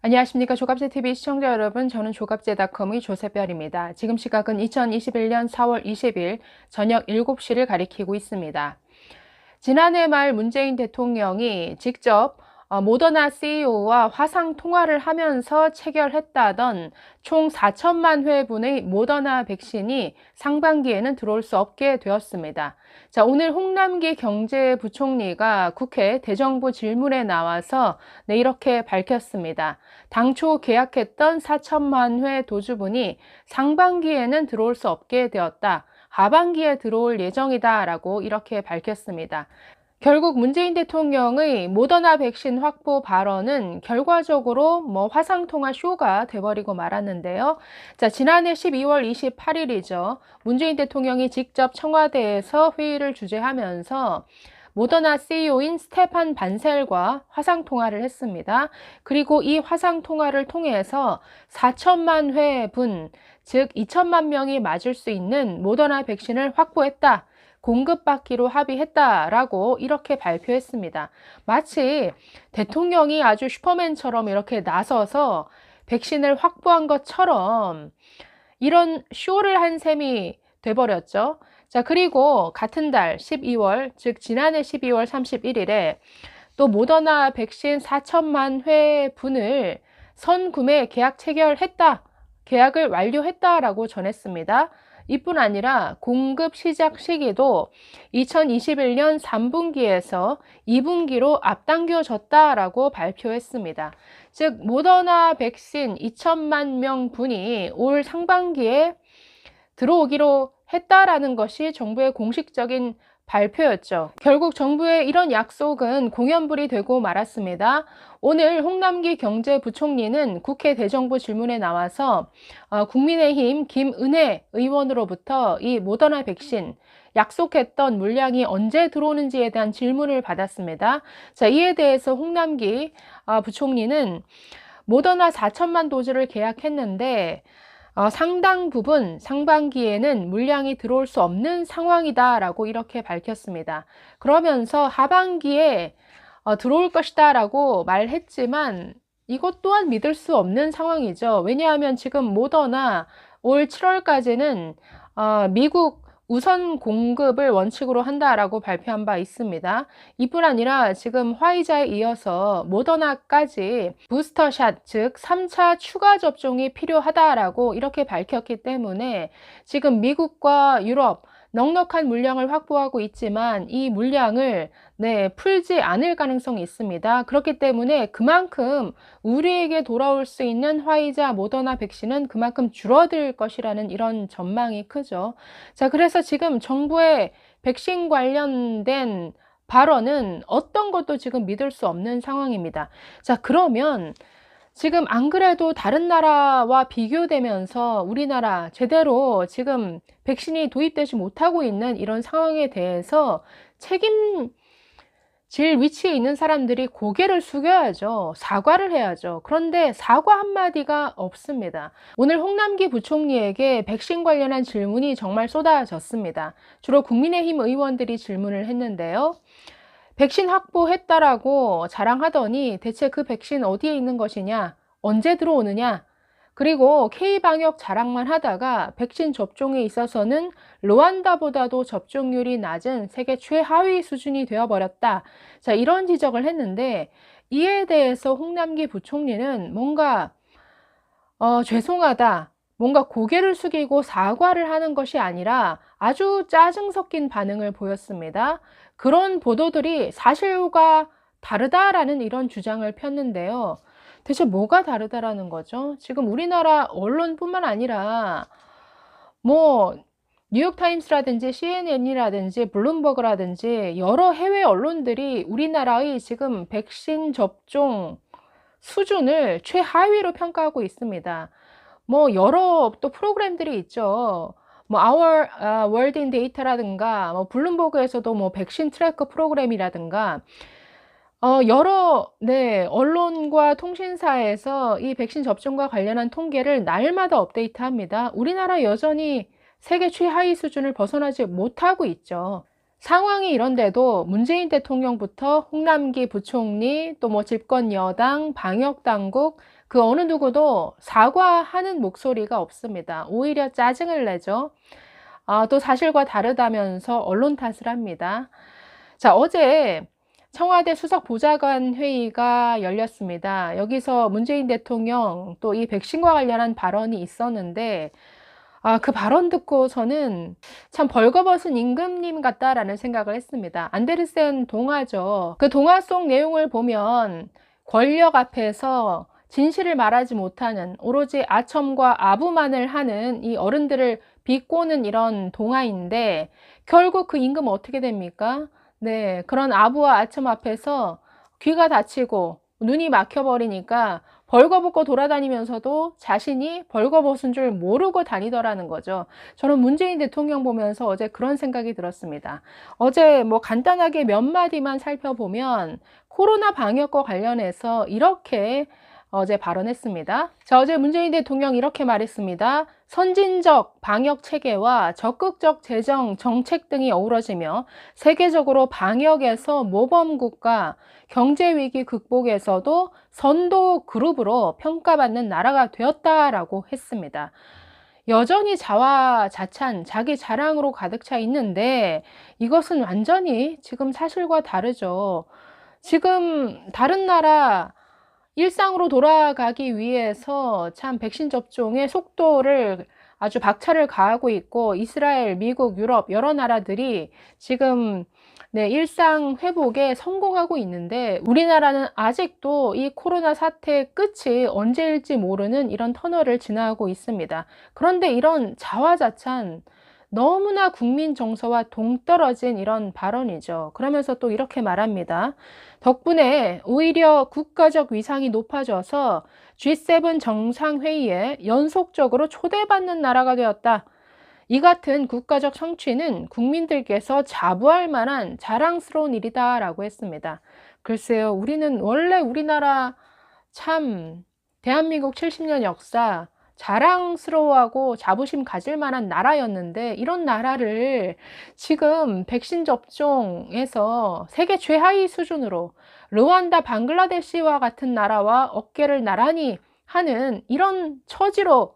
안녕하십니까. 조갑제TV 시청자 여러분, 저는 조갑제닷컴의 조세별입니다. 지금 시각은 2021년 4월 20일 저녁 7시를 가리키고 있습니다. 지난해 말 문재인 대통령이 직접 모더나 CEO와 화상 통화를 하면서 체결했다던 총 4천만 회분의 모더나 백신이 상반기에는 들어올 수 없게 되었습니다. 자, 오늘 홍남기 경제부총리가 국회 대정부 질문에 나와서 이렇게 밝혔습니다. 당초 계약했던 4천만 회 도주분이 상반기에는 들어올 수 없게 되었다. 하반기에 들어올 예정이다라고 이렇게 밝혔습니다. 결국 문재인 대통령의 모더나 백신 확보 발언은 결과적으로 화상통화 쇼가 돼버리고 말았는데요. 자, 지난해 12월 28일이죠. 문재인 대통령이 직접 청와대에서 회의를 주재하면서 모더나 CEO인 스테판 반셀과 화상통화를 했습니다. 그리고 이 화상통화를 통해서 4천만 회분, 즉 2천만 명이 맞을 수 있는 모더나 백신을 확보했다. 공급받기로 합의했다라고 이렇게 발표했습니다. 마치 대통령이 아주 슈퍼맨처럼 이렇게 나서서 백신을 확보한 것처럼 이런 쇼를 한 셈이 돼버렸죠. 자, 그리고 같은 달 12월, 즉 지난해 12월 31일에 또 모더나 백신 4천만 회분을 선구매 계약 체결했다. 계약을 완료했다라고 전했습니다. 이뿐 아니라 공급 시작 시기도 2021년 3분기에서 2분기로 앞당겨졌다라고 발표했습니다. 즉 모더나 백신 2천만 명 분이 올 상반기에 들어오기로 했다라는 것이 정부의 공식적인 발표였죠. 결국 정부의 이런 약속은 공연불이 되고 말았습니다. 오늘 홍남기 경제부총리는 국회 대정부 질문에 나와서 국민의힘 김은혜 의원으로부터 이 모더나 백신 약속했던 물량이 언제 들어오는지에 대한 질문을 받았습니다. 자, 이에 대해서 홍남기 부총리는 모더나 4천만 도즈를 계약했는데 상당 부분 상반기에는 물량이 들어올 수 없는 상황이다라고 이렇게 밝혔습니다. 그러면서 하반기에 들어올 것이다라고 말했지만 이것 또한 믿을 수 없는 상황이죠. 왜냐하면 지금 모더나 올 7월까지는 미국 우선 공급을 원칙으로 한다라고 발표한 바 있습니다. 이뿐 아니라 지금 화이자에 이어서 모더나까지 부스터샷, 즉 3차 추가 접종이 필요하다라고 이렇게 밝혔기 때문에 지금 미국과 유럽 넉넉한 물량을 확보하고 있지만 이 물량을 풀지 않을 가능성이 있습니다. 그렇기 때문에 그만큼 우리에게 돌아올 수 있는 화이자, 모더나 백신은 그만큼 줄어들 것이라는 이런 전망이 크죠. 자, 그래서 지금 정부의 백신 관련된 발언은 어떤 것도 지금 믿을 수 없는 상황입니다. 자, 그러면 지금 안 그래도 다른 나라와 비교되면서 우리나라 제대로 지금 백신이 도입되지 못하고 있는 이런 상황에 대해서 책임질 위치에 있는 사람들이 고개를 숙여야죠. 사과를 해야죠. 그런데 사과 한마디가 없습니다. 오늘 홍남기 부총리에게 백신 관련한 질문이 정말 쏟아졌습니다. 주로 국민의힘 의원들이 질문을 했는데요. 백신 확보했다라고 자랑하더니 대체 그 백신 어디에 있는 것이냐? 언제 들어오느냐? 그리고 K방역 자랑만 하다가 백신 접종에 있어서는 르완다보다도 접종률이 낮은 세계 최하위 수준이 되어버렸다. 자, 이런 지적을 했는데 이에 대해서 홍남기 부총리는 뭔가 죄송하다. 뭔가 고개를 숙이고 사과를 하는 것이 아니라 아주 짜증 섞인 반응을 보였습니다. 그런 보도들이 사실과 다르다라는 이런 주장을 폈는데요. 대체 뭐가 다르다라는 거죠? 지금 우리나라 언론뿐만 아니라 뉴욕타임스라든지 CNN이라든지 블룸버그라든지 여러 해외 언론들이 우리나라의 지금 백신 접종 수준을 최하위로 평가하고 있습니다. 여러 또 프로그램들이 있죠. Our World in Data라든가, 블룸버그에서도 백신 트래커 프로그램이라든가, 여러, 언론과 통신사에서 이 백신 접종과 관련한 통계를 날마다 업데이트합니다. 우리나라 여전히 세계 최하위 수준을 벗어나지 못하고 있죠. 상황이 이런데도 문재인 대통령부터 홍남기 부총리 또 뭐 집권 여당, 방역 당국 그 어느 누구도 사과하는 목소리가 없습니다. 오히려 짜증을 내죠. 또 사실과 다르다면서 언론 탓을 합니다. 자, 어제 청와대 수석 보좌관 회의가 열렸습니다. 여기서 문재인 대통령 또 이 백신과 관련한 발언이 있었는데 그 발언 듣고 저는 참 벌거벗은 임금님 같다라는 생각을 했습니다. 안데르센 동화죠. 그 동화 속 내용을 보면 권력 앞에서 진실을 말하지 못하는 오로지 아첨과 아부만을 하는 이 어른들을 비꼬는 이런 동화인데 결국 그 임금 어떻게 됩니까? 네, 그런 아부와 아첨 앞에서 귀가 다치고 눈이 막혀버리니까 벌거벗고 돌아다니면서도 자신이 벌거벗은 줄 모르고 다니더라는 거죠. 저는 문재인 대통령 보면서 어제 그런 생각이 들었습니다. 어제 뭐 간단하게 몇 마디만 살펴보면 코로나 방역과 관련해서 이렇게 어제 발언했습니다. 자, 어제 문재인 대통령 이렇게 말했습니다. 선진적 방역 체계와 적극적 재정 정책 등이 어우러지며 세계적으로 방역에서 모범국가, 경제 위기 극복에서도 선도 그룹으로 평가받는 나라가 되었다라고 했습니다. 여전히 자화자찬, 자기 자랑으로 가득 차 있는데 이것은 완전히 지금 사실과 다르죠. 지금 다른 나라 일상으로 돌아가기 위해서 참 백신 접종의 속도를 아주 박차를 가하고 있고 이스라엘, 미국, 유럽 여러 나라들이 지금 일상 회복에 성공하고 있는데 우리나라는 아직도 이 코로나 사태의 끝이 언제일지 모르는 이런 터널을 지나고 있습니다. 그런데 이런 자화자찬 너무나 국민 정서와 동떨어진 이런 발언이죠. 그러면서 또 이렇게 말합니다. 덕분에 오히려 국가적 위상이 높아져서 G7 정상회의에 연속적으로 초대받는 나라가 되었다. 이 같은 국가적 성취는 국민들께서 자부할 만한 자랑스러운 일이다라고 했습니다. 글쎄요, 우리는 원래 우리나라 참 대한민국 70년 역사 자랑스러워하고 자부심 가질 만한 나라였는데 이런 나라를 지금 백신 접종에서 세계 최하위 수준으로 르완다, 방글라데시와 같은 나라와 어깨를 나란히 하는 이런 처지로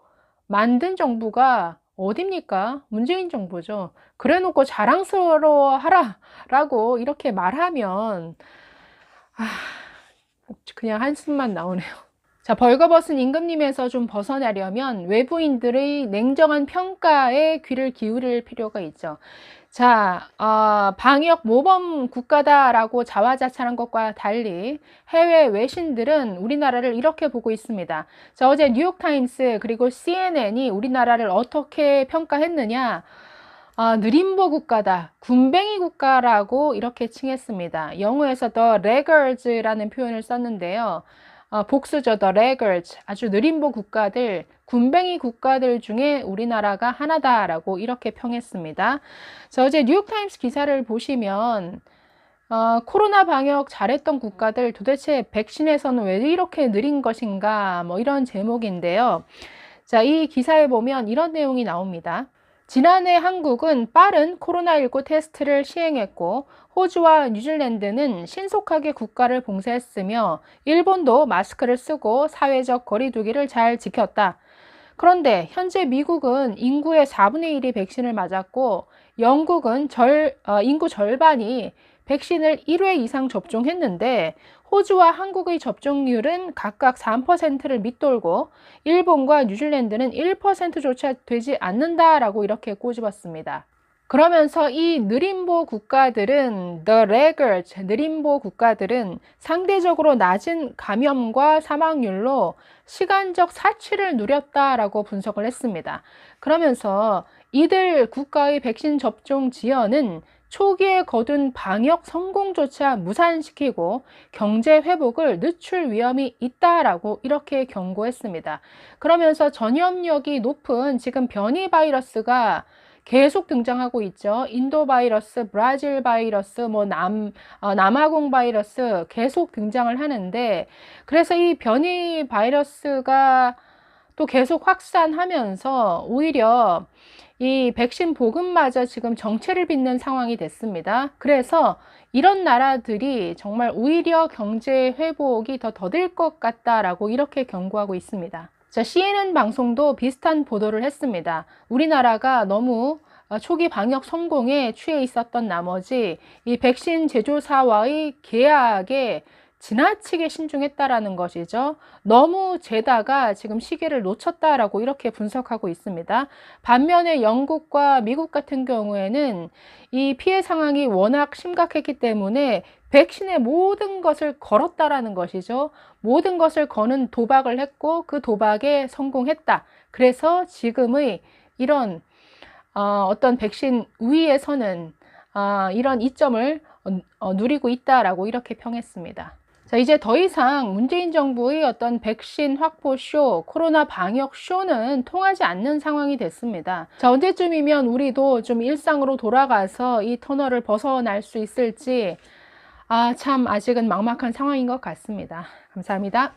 만든 정부가 어딥니까? 문재인 정부죠. 그래 놓고 자랑스러워 하라라고 이렇게 말하면 그냥 한숨만 나오네요. 자, 벌거벗은 임금님에서 좀 벗어나려면 외부인들의 냉정한 평가에 귀를 기울일 필요가 있죠. 자, 방역 모범 국가다라고 자화자찬한 것과 달리 해외 외신들은 우리나라를 이렇게 보고 있습니다. 자, 어제 뉴욕타임스 그리고 CNN이 우리나라를 어떻게 평가했느냐? 느림보 국가다, 군뱅이 국가라고 이렇게 칭했습니다. 영어에서 the laggards라는 표현을 썼는데요. 복수죠. The laggards. 아주 느림보 국가들, 군뱅이 국가들 중에 우리나라가 하나다라고 이렇게 평했습니다. 자, 어제 뉴욕타임스 기사를 보시면 코로나 방역 잘했던 국가들 도대체 백신에서는 왜 이렇게 느린 것인가 뭐 이런 제목인데요. 자, 이 기사에 보면 이런 내용이 나옵니다. 지난해 한국은 빠른 코로나19 테스트를 시행했고 호주와 뉴질랜드는 신속하게 국가를 봉쇄했으며 일본도 마스크를 쓰고 사회적 거리 두기를 잘 지켰다. 그런데 현재 미국은 인구의 4분의 1이 백신을 맞았고 영국은 인구 절반이 백신을 1회 이상 접종했는데 호주와 한국의 접종률은 각각 3%를 밑돌고 일본과 뉴질랜드는 1%조차 되지 않는다라고 이렇게 꼬집었습니다. 그러면서 이 느림보 국가들은 the laggards, 느림보 국가들은 상대적으로 낮은 감염과 사망률로 시간적 사치를 누렸다라고 분석을 했습니다. 그러면서 이들 국가의 백신 접종 지연은 초기에 거둔 방역 성공조차 무산시키고 경제 회복을 늦출 위험이 있다라고 이렇게 경고했습니다. 그러면서 전염력이 높은 지금 변이 바이러스가 계속 등장하고 있죠. 인도 바이러스, 브라질 바이러스, 남아공 바이러스 계속 등장을 하는데 그래서 이 변이 바이러스가 또 계속 확산하면서 오히려 이 백신 보급마저 지금 정체를 빚는 상황이 됐습니다. 그래서 이런 나라들이 정말 오히려 경제 회복이 더 더딜 것 같다라고 이렇게 경고하고 있습니다. 자, CNN 방송도 비슷한 보도를 했습니다. 우리나라가 너무 초기 방역 성공에 취해 있었던 나머지 이 백신 제조사와의 계약에 지나치게 신중했다라는 것이죠. 너무 재다가 지금 시기를 놓쳤다라고 이렇게 분석하고 있습니다. 반면에 영국과 미국 같은 경우에는 이 피해 상황이 워낙 심각했기 때문에 백신의 모든 것을 걸었다라는 것이죠. 모든 것을 거는 도박을 했고 그 도박에 성공했다. 그래서 지금의 이런 어떤 백신 우위에서는 이런 이점을 누리고 있다라고 이렇게 평했습니다. 자, 이제 더 이상 문재인 정부의 어떤 백신 확보 쇼, 코로나 방역 쇼는 통하지 않는 상황이 됐습니다. 자, 언제쯤이면 우리도 좀 일상으로 돌아가서 이 터널을 벗어날 수 있을지 참 아직은 막막한 상황인 것 같습니다. 감사합니다.